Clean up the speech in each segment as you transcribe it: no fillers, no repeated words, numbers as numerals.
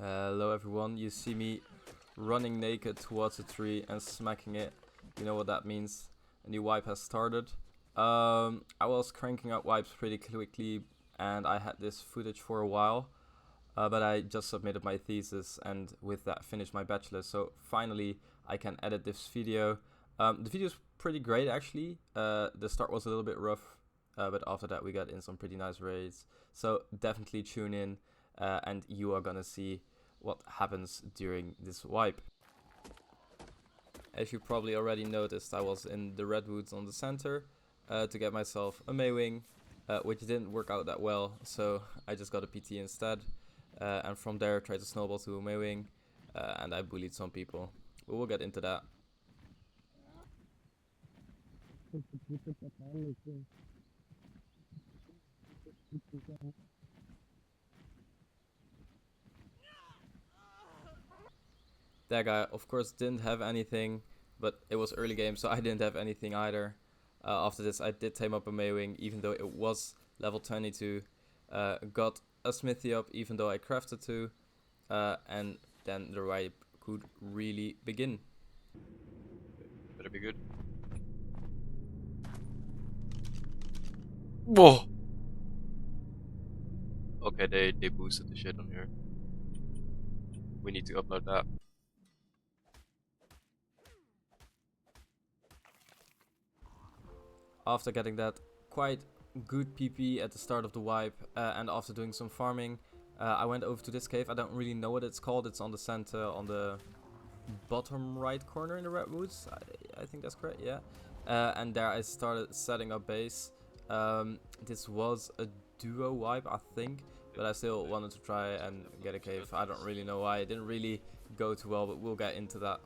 Hello everyone, you see me running naked towards a tree and smacking it. You know what that means. A new wipe has started. I was cranking out wipes pretty quickly and I had this footage for a while. But I just submitted my thesis and with that finished my bachelor. So finally I can edit this video. The video is pretty great actually. The start was a little bit rough. But after that we got in some pretty nice raids. So definitely tune in and you are gonna see what happens during this wipe. As you probably already noticed, I was in the redwoods on the center to get myself a Maywing, which didn't work out that well, so I just got a PT instead, and from there tried to snowball to a Maywing, and I bullied some people. But we'll get into that. That guy, of course, didn't have anything, but it was early game, so I didn't have anything either. After this, I did tame up a Maywing, even though it was level 22. Got a smithy up, even though I crafted to, and then the wipe could really begin. Better be good. Whoa! Okay, they boosted the shit on here. We need to upload that. After getting that quite good PP at the start of the wipe, and after doing some farming, I went over to this cave. I don't really know what it's called. It's on the center, on the bottom right corner in the redwoods. I think that's correct, yeah. And there I started setting up base. This was a duo wipe, I think, but I still wanted to try and get a cave. I don't really know why. It didn't really go too well, but we'll get into that.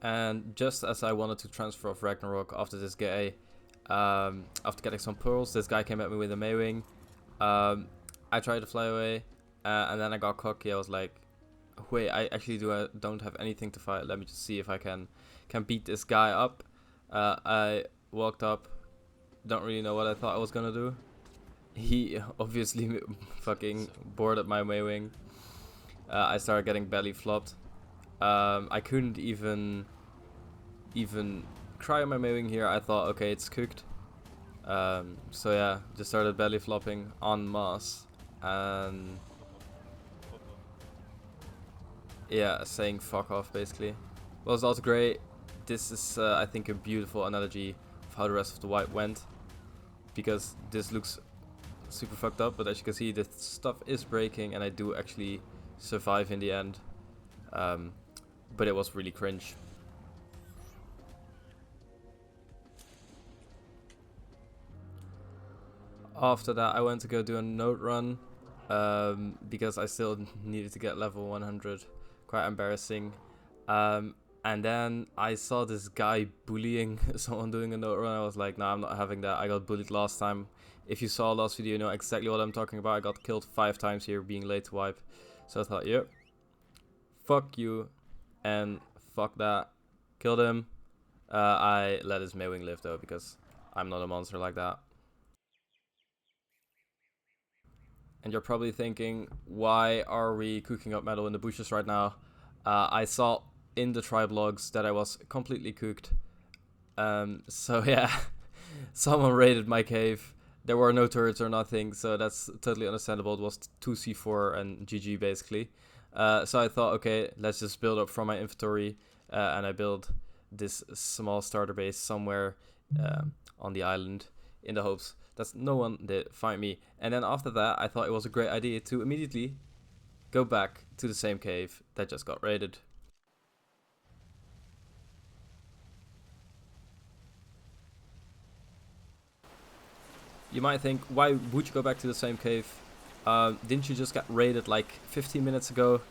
And just as I wanted to transfer off Ragnarok after this guy, after getting some pearls, this guy came at me with a Maywing. I tried to fly away, and then I got cocky. I was like, wait, I actually don't have anything to fight. Let me just see if I can beat this guy up. I walked up, don't really know what I thought I was gonna do. He obviously fucking boarded my Maywing. I started getting belly flopped. I couldn't even cry on my Maywing here. I thought, okay, it's cooked. So yeah, just started belly flopping en masse, and yeah, saying fuck off basically. Well, it's also great. This is I think a beautiful analogy of how the rest of the wipe went, because this looks super fucked up, but as you can see, the stuff is breaking and I do actually survive in the end. But it was really cringe. After that, I went to go do a node run, because I still needed to get level 100. Quite embarrassing. And then I saw this guy bullying someone doing a node run. I was like, nah, I'm not having that. I got bullied last time. If you saw last video, you know exactly what I'm talking about. I got killed 5 times here being late to wipe. So I thought, yep, fuck you and fuck that. Killed him. I let his Maywing live though, because I'm not a monster like that. And you're probably thinking, why are we cooking up metal in the bushes right now? I saw in the tribe logs that I was completely cooked. So yeah, someone raided my cave. There were no turrets or nothing, so that's totally understandable. It was 2C4 and GG basically. So I thought, okay, let's just build up from my inventory, and I built this small starter base somewhere on the island in the hopes that no one did find me. And then after that, I thought it was a great idea to immediately go back to the same cave that just got raided. You might think, why would you go back to the same cave? Didn't you just get raided like 15 minutes ago?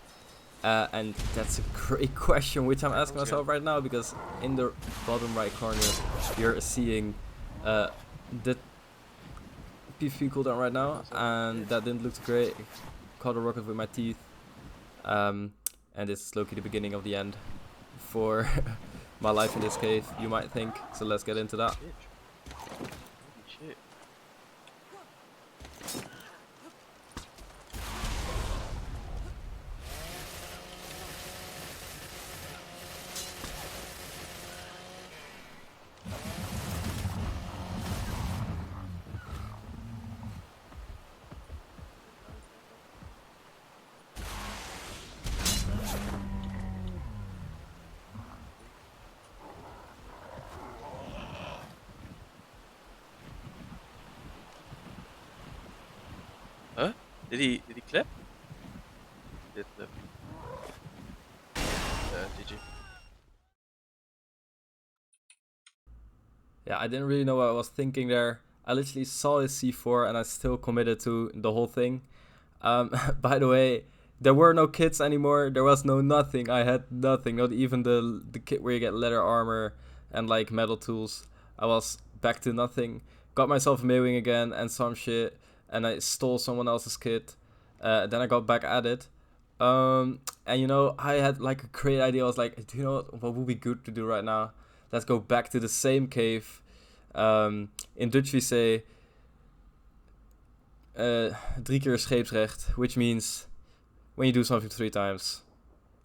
And that's a great question, which I'm asking myself right now, because in the bottom right corner, you're seeing the PvP cooldown right now, and that didn't look great. Caught a rocket with my teeth. And this is low-key the beginning of the end for my life in this cave, you might think. So let's get into that. Shit. Holy shit. Huh? Did he clap? Did clap. GG. Yeah, I didn't really know what I was thinking there. I literally saw his C4 and I still committed to the whole thing. By the way, there were no kits anymore. There was no nothing. I had nothing. Not even the kit where you get leather armor and like metal tools. I was back to nothing. Got myself a Maywing again and some shit. And I stole someone else's kit. Then I got back at it. And you know, I had like a great idea. I was like, do you know what would be good to do right now? Let's go back to the same cave. In Dutch we say 3 keer scheepsrecht, which means when you do something 3 times.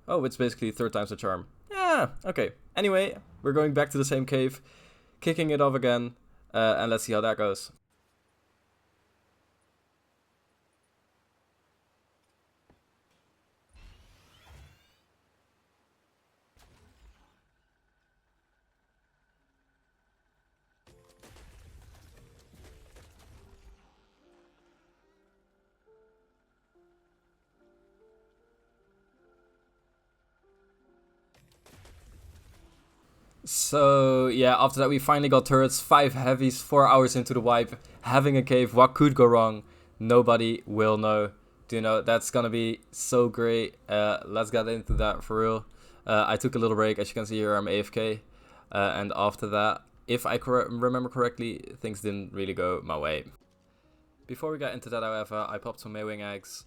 Oh, it's basically 3rd time's the charm. Yeah, okay. Anyway, we're going back to the same cave, kicking it off again, and let's see how that goes. So, yeah, after that we finally got turrets, 5 heavies, 4 hours into the wipe, having a cave. What could go wrong? Nobody will know. Do you know, that's gonna be so great. Let's get into that for real. I took a little break, as you can see here, I'm AFK. And after that, if I remember correctly, things didn't really go my way. Before we get into that, however, I popped some Maywing eggs,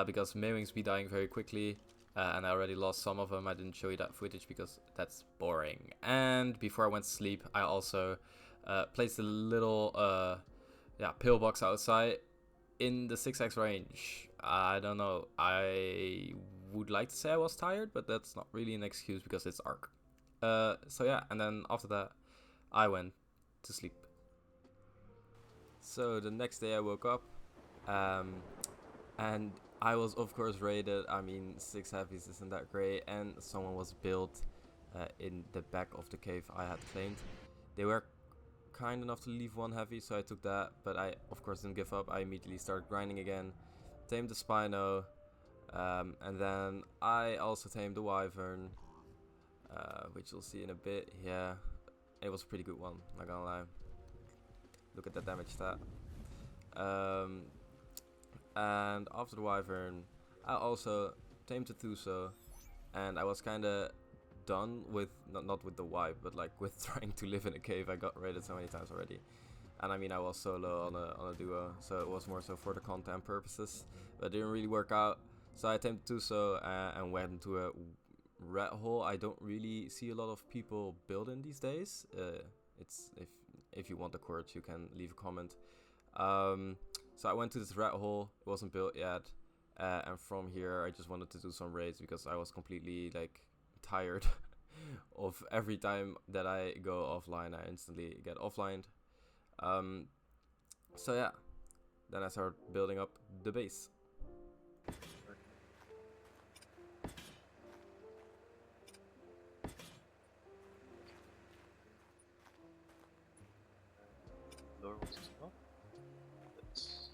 because Maywings be dying very quickly. And I already lost some of them. I didn't show you that footage because that's boring. And before I went to sleep, I also placed a little pillbox outside in the 6x range. I don't know. I would like to say I was tired, but that's not really an excuse because it's ARK. So yeah, and then after that, I went to sleep. So the next day I woke up, and I was of course raided. I mean, 6 heavies isn't that great, and someone was built in the back of the cave I had claimed. They were kind enough to leave 1 heavy, so I took that, but I of course didn't give up. I immediately started grinding again, tamed the Spino, and then I also tamed the Wyvern, which you'll see in a bit. Yeah, it was a pretty good one, not gonna lie. Look at that damage stat. And after the Wyvern, I also tamed the Thuso, and I was kinda done with, not with the wipe, but like with trying to live in a cave. I got raided so many times already. And I mean, I was solo on a duo, so it was more so for the content purposes, but it didn't really work out. So I tamed the Thuso and went into a rat hole. I don't really see a lot of people building these days. It's if you want the courage, you can leave a comment. So I went to this rat hole. It wasn't built yet, and from here I just wanted to do some raids because I was completely like tired of every time that I go offline I instantly get offlined. So yeah, then I started building up the base. Lower was as well. That's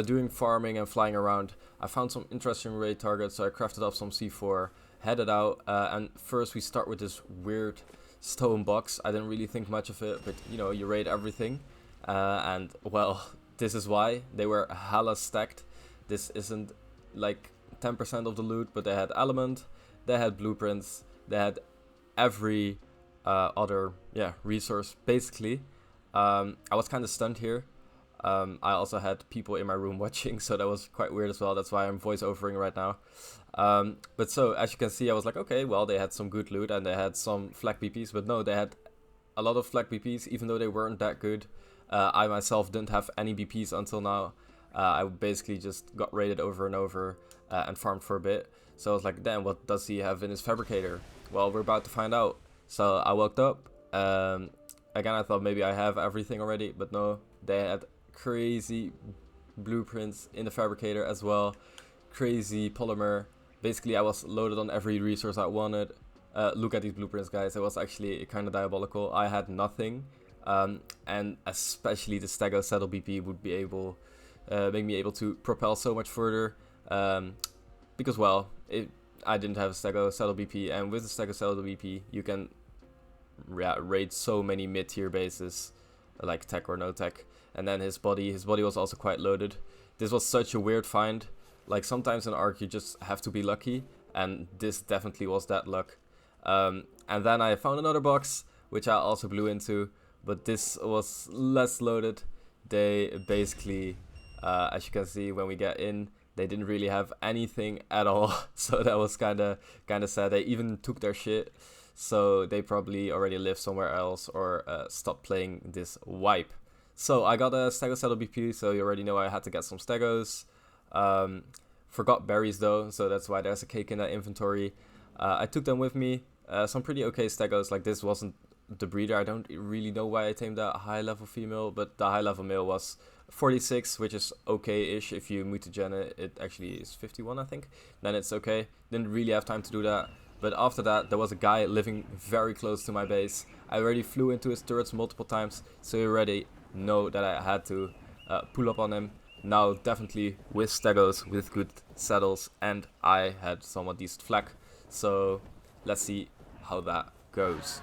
Doing farming and flying around, I found some interesting raid targets, so I crafted up some C4, headed out, and first we start with this weird stone box. I didn't really think much of it, but you know, you raid everything, and well, this is why. They were hella stacked. This isn't like 10% of the loot, but they had element, they had blueprints, they had every other resource. Basically, I was kind of stunned here. I also had people in my room watching, so that was quite weird as well. That's why I'm voice overing right now. But so as you can see, I was like, okay, well, they had some good loot and they had some flag BPs, but no, they had a lot of flag BPs, even though they weren't that good. I myself didn't have any BPs until now. I basically just got raided over and over and farmed for a bit. So I was like, damn, what does he have in his fabricator? Well, we're about to find out. So I woke up. Again, I thought maybe I have everything already, but no, they had crazy blueprints in the fabricator as well. Crazy polymer. Basically, I was loaded on every resource I wanted. Look at these blueprints, guys. It was actually kind of diabolical. I had nothing, and especially the Stego Saddle BP would be able, make me able to propel so much further. Because well, I didn't have a Stego Saddle BP, and with the Stego Saddle BP, you can raid so many mid-tier bases, like tech or no tech. And then his body was also quite loaded. This was such a weird find. Like sometimes in ARK you just have to be lucky, and this definitely was that luck. And then I found another box, which I also blew into, but this was less loaded. They basically, as you can see when we get in, they didn't really have anything at all. So that was kind of sad. They even took their shit. So they probably already live somewhere else or stopped playing this wipe. So I got a Stego Saddle BP, so you already know I had to get some Stegos. Forgot berries though, so that's why there's a cake in that inventory. I took them with me. Some pretty okay Stegos, like this wasn't the breeder. I don't really know why I tamed that high level female, but the high level male was 46, which is okay-ish. If you mutagen it actually is 51, I think. Then it's okay. Didn't really have time to do that. But after that, there was a guy living very close to my base. I already flew into his turrets multiple times, so you already know that I had to pull up on him. Now definitely with Stegos, with good saddles, and I had somewhat decent flak. So let's see how that goes.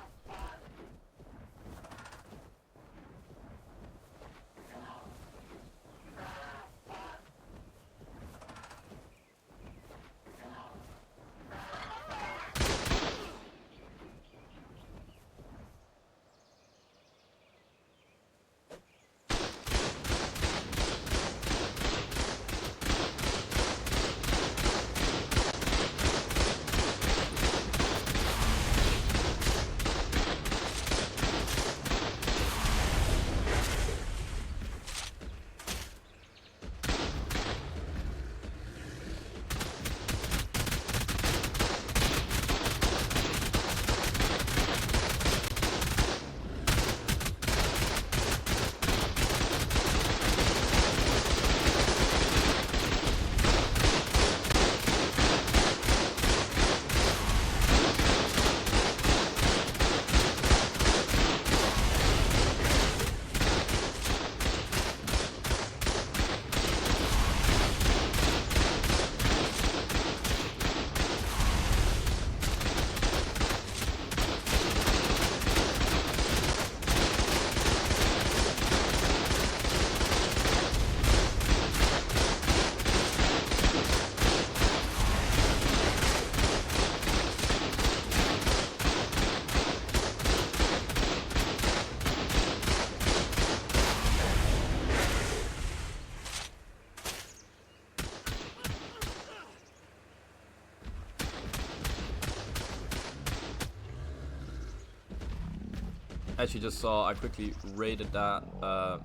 As you just saw, I quickly raided that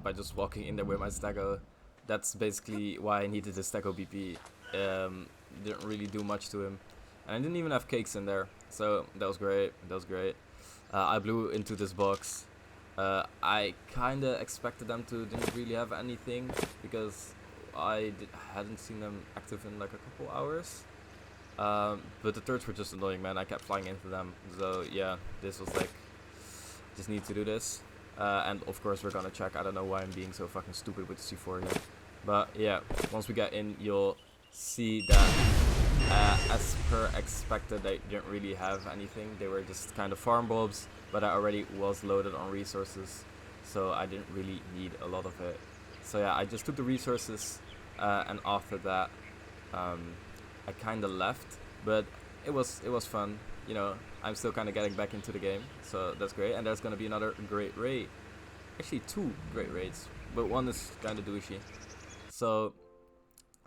by just walking in there with my Stego. That's basically why I needed the Stego BP. Didn't really do much to him. And I didn't even have cakes in there. So that was great. That was great. I blew into this box. I kind of expected them to didn't really have anything because hadn't seen them active in like a couple hours. But the turrets were just annoying, man. I kept flying into them. So yeah, this was like, just need to do this. And of course we're gonna check. I don't know why I'm being so fucking stupid with the C4 here. But yeah, once we get in, you'll see that as per expected, they didn't really have anything. They were just kind of farm bobs, but I already was loaded on resources, so I didn't really need a lot of it. So yeah, I just took the resources, and after that, I kind of left. But it was fun, you know. I'm still kind of getting back into the game, so that's great. And there's gonna be another great raid, actually 2 great raids, but one is kind of douchey. So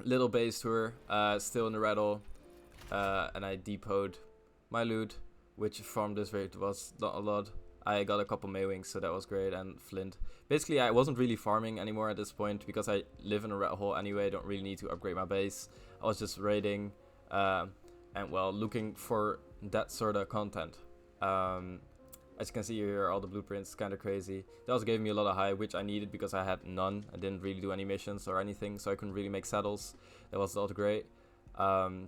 little base tour, still in the rattle, and I depoted my loot, which from this raid was not a lot. I got a couple Maywings, so that was great, and Flint. Basically, I wasn't really farming anymore at this point because I live in a rat hole anyway. I don't really need to upgrade my base. I was just raiding, and well, looking for that sort of content. As you can see here, all the blueprints, kind of crazy. That also gave me a lot of high, which I needed because I had none. I didn't really do any missions or anything, so I couldn't really make saddles. That was not great. But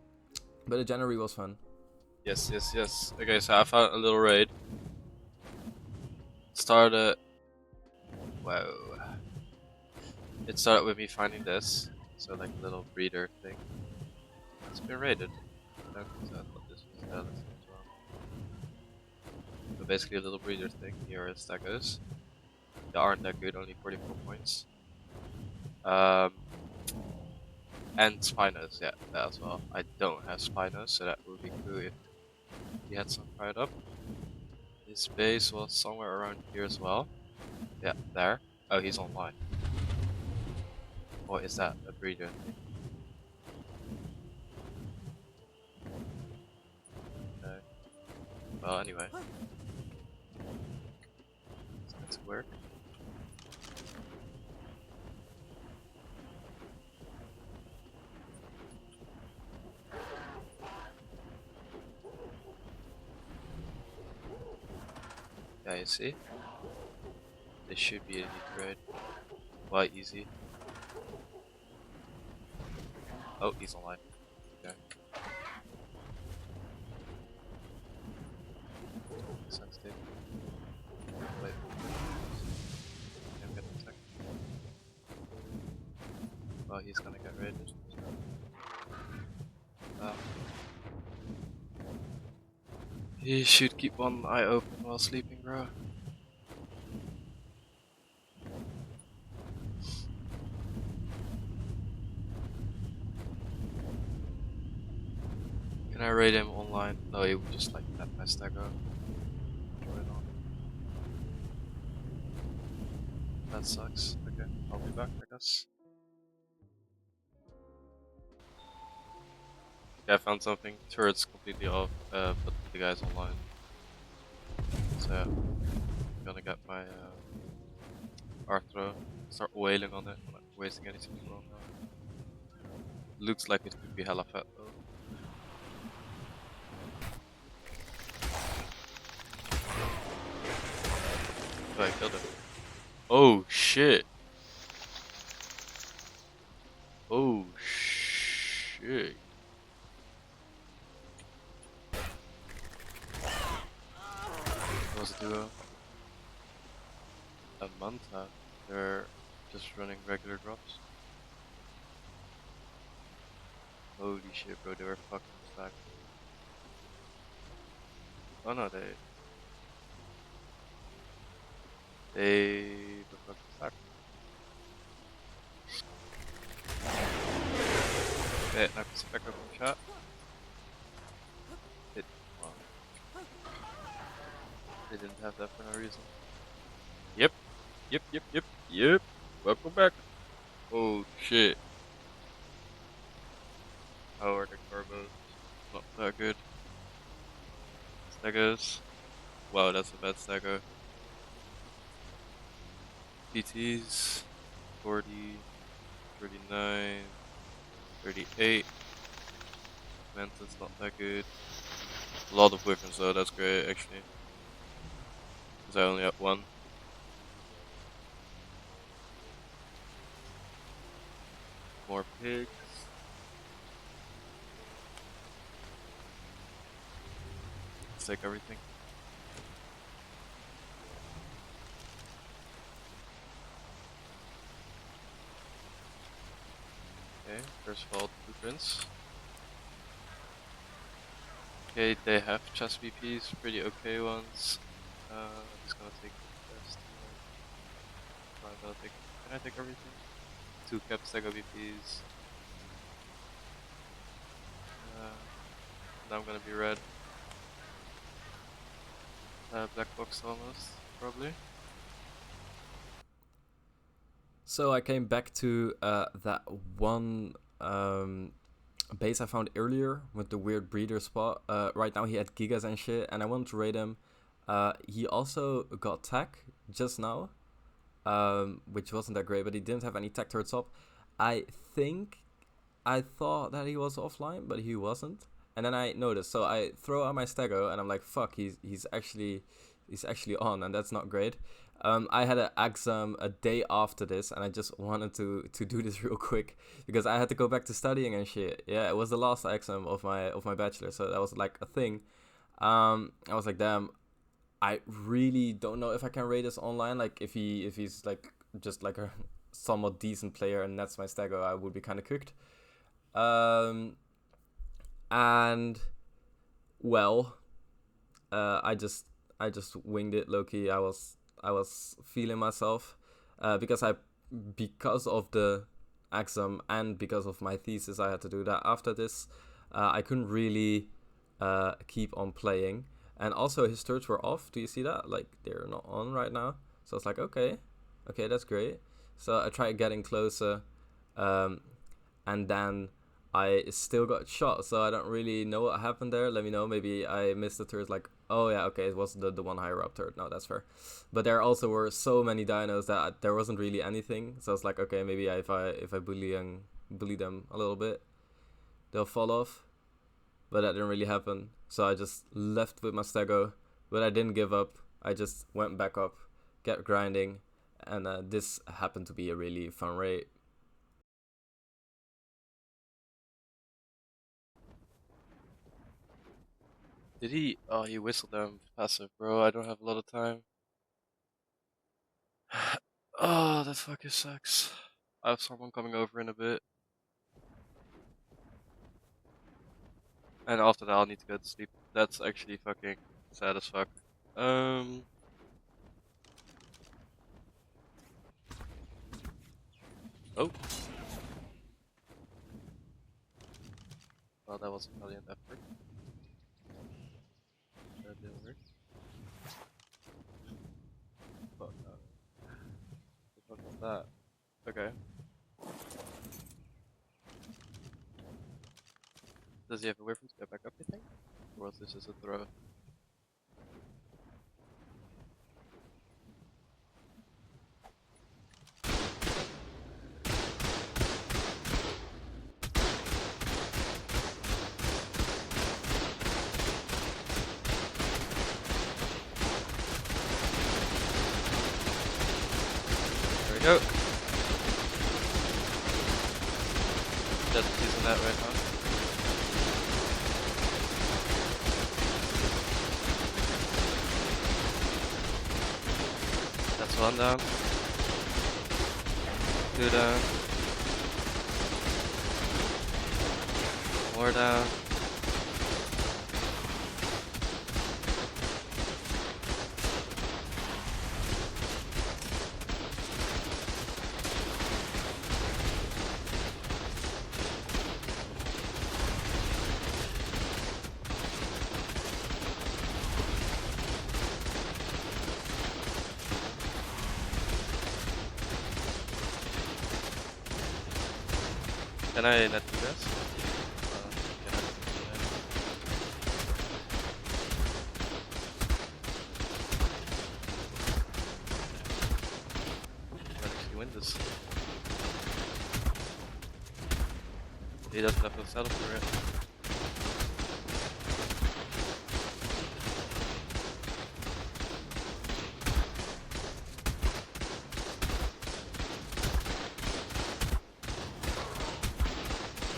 the January was fun. Yes, yes, yes. Okay, so I found a little raid. Started. Whoa. It started with me finding this. So, like a little breeder thing. It's been raided. So I thought this was the other thing as well. So, basically, a little breeder thing. Here is staggers. They aren't that good, only 44 points. And Spinos, yeah, that as well. I don't have Spinos, so that would be cool if he had some fired up. His base was somewhere around here as well. Yeah, there. Oh, he's online. What is that? A breeder thing? Okay. Well, anyway. Let's work. Yeah, you see? This should be an easy raid. Quite easy. Oh, he's online. Okay. Sensitive. Wait. I'm getting attacked. Well, he's gonna get raided. He should keep one eye open while sleeping, bro. Can I raid him online? No, he would just like that my stagger. Join on. That sucks. Okay, I'll be back, I guess. Yeah, I found something. Turret's completely off, but the guy's online. So yeah, I'm gonna get my ARK throw, start wailing on it. I'm not wasting any CPU on that. Looks like it could be hella fat though. Oh, I killed him. Oh shit! Oh shit! What was a duo? A Manta. They're just running regular drops. Holy shit, bro! They were fucking stacked. Oh no, they were fucking stacked. Okay, now can back up in chat. It, well, they didn't have that for no reason. Yep, yep, yep, yep, yep. Welcome back. Oh shit. How are the corbos? Not that good. Staggers. Wow, that's a bad stagger. PTs. 40, 39, 38. Mantis not that good. A lot of weapons though, that's great actually. Because I only have one. More pigs. Let's take everything. Okay, first of all, blueprints. Okay, they have chest VPs, pretty okay ones. I'm just gonna take the best. I'm gonna take. Can I take everything? 2 cap stego VPs. Now I'm gonna be red. Black box almost, probably. So I came back to that one base I found earlier with the weird breeder spot. Right now he had gigas and shit, and I wanted to raid him. He also got tech just now, which wasn't that great, but he didn't have any tech towards top. I thought that he was offline, but he wasn't. And then I noticed, so I throw out my stego, and I'm like, fuck, he's actually on, and that's not great. I had an exam a day after this, and I just wanted to do this real quick because I had to go back to studying and shit. Yeah, it was the last exam of my bachelor, so that was like a thing. I was like, damn, I really don't know if I can rate this online. Like, if he's like just like a somewhat decent player and that's my stego, I would be kind of cooked. And well, I just winged it low key. I was feeling myself, because of the exam and because of my thesis I had to do that after this. I couldn't really keep on playing, and also his turrets were off. Do you see that? Like, they're not on right now. So it's like, okay, that's great. So I tried getting closer, and then I still got shot. So I don't really know what happened there. Let me know. Maybe I missed the turret. Like, oh yeah, okay, it was the one higher up turret. No, that's fair. But there also were so many dinos that there wasn't really anything. So it's like, okay, maybe if I bully them a little bit, they'll fall off. But that didn't really happen. So I just left with my stego, but I didn't give up. I just went back up, kept grinding, and this happened to be a really fun raid. Did he? Oh, he whistled them passive, bro. I don't have a lot of time. Oh, that fucking sucks. I have someone coming over in a bit. And after that, I'll need to go to sleep. That's actually fucking sad as fuck. Oh. Well, that was a valiant effort. That didn't work. Fuck no. What the fuck was that? Okay. Does he have a way for him to get back up, you think? Or was this just a throw? There we go. Just using that right now. That's one down. Two down. More down. Can I net do this? Can actually win this. He doesn't have no setup for it.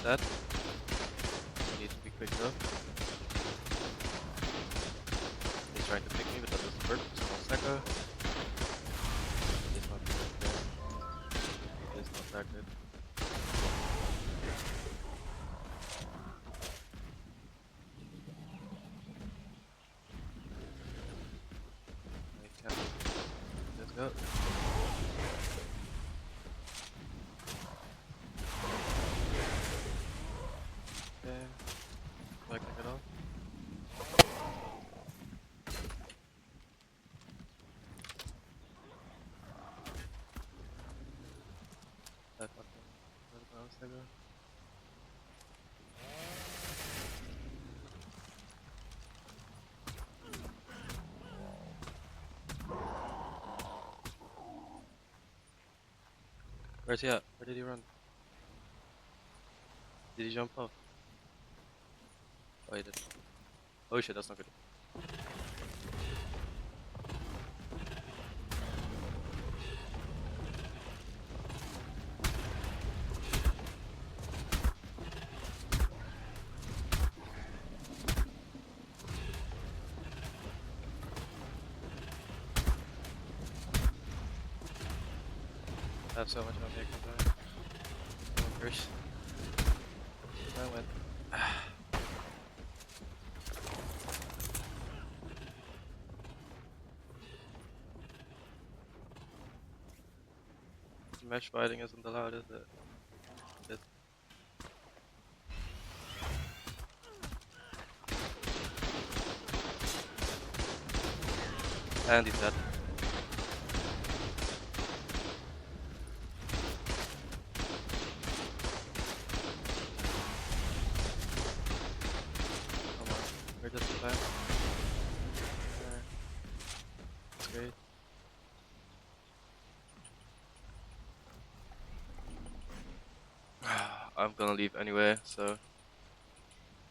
That. He needs to be quick though. He's trying to pick me, but that doesn't work. So one second. He's not good. He's not that good. Let's go. Let's go. Where's he at? Where did he run? Did he jump off? Oh, he did. Oh shit, that's not good. I have so much on me, I can die. Oh, first. I went. Mesh fighting isn't allowed, is it? It. And he's dead. Come on, we're just in time. That's great. I'm gonna leave anyway, so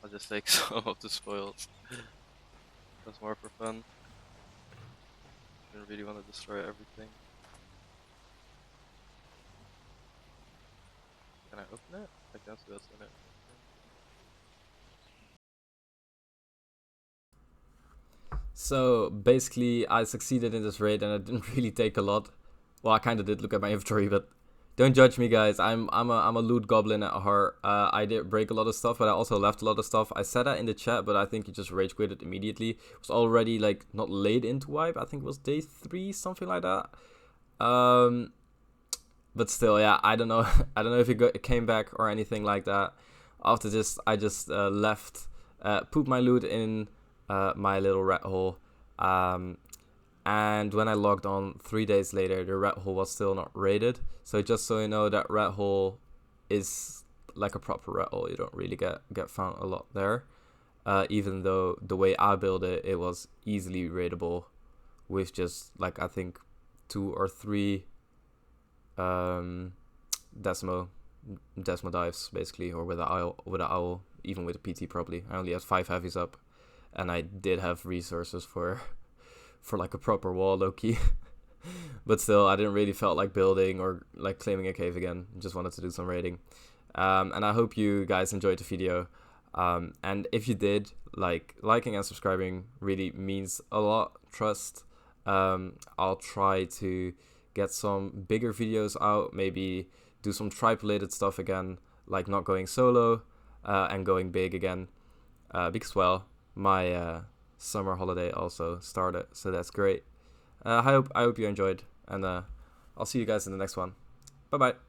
I'll just take some of the spoils. That's more for fun. Didn't really want to destroy everything. Can I open it? I can't see what's in it. So basically, I succeeded in this raid, and it didn't really take a lot. Well, I kind of did look at my inventory, but don't judge me, guys. I'm a loot goblin at heart. I did break a lot of stuff, but I also left a lot of stuff. I said that in the chat, but I think you just rage quitted immediately. It was already like not late into wipe. I think it was day 3, something like that. But still, yeah, I don't know. I don't know if it came back or anything like that. After this, I just left, put my loot in my little rat hole. And when I logged on 3 days later, the rat hole was still not raided. So just so you know, that rat hole is like a proper rat hole. You don't really get found a lot there. Even though the way I built it, it was easily raidable with just like, I think 2 or 3 Desmo dives basically, or with an owl, even with a PT probably. I only had 5 heavies up, and I did have resources for like a proper wall, low-key. But still, I didn't really felt like building or like claiming a cave again. Just wanted to do some raiding. And I hope you guys enjoyed the video. And if you did, liking and subscribing really means a lot. Trust. I'll try to get some bigger videos out, maybe do some tribe-related stuff again, like not going solo and going big again. Because, well, my summer holiday also started, so that's great. I hope you enjoyed, and I'll see you guys in the next one. Bye bye.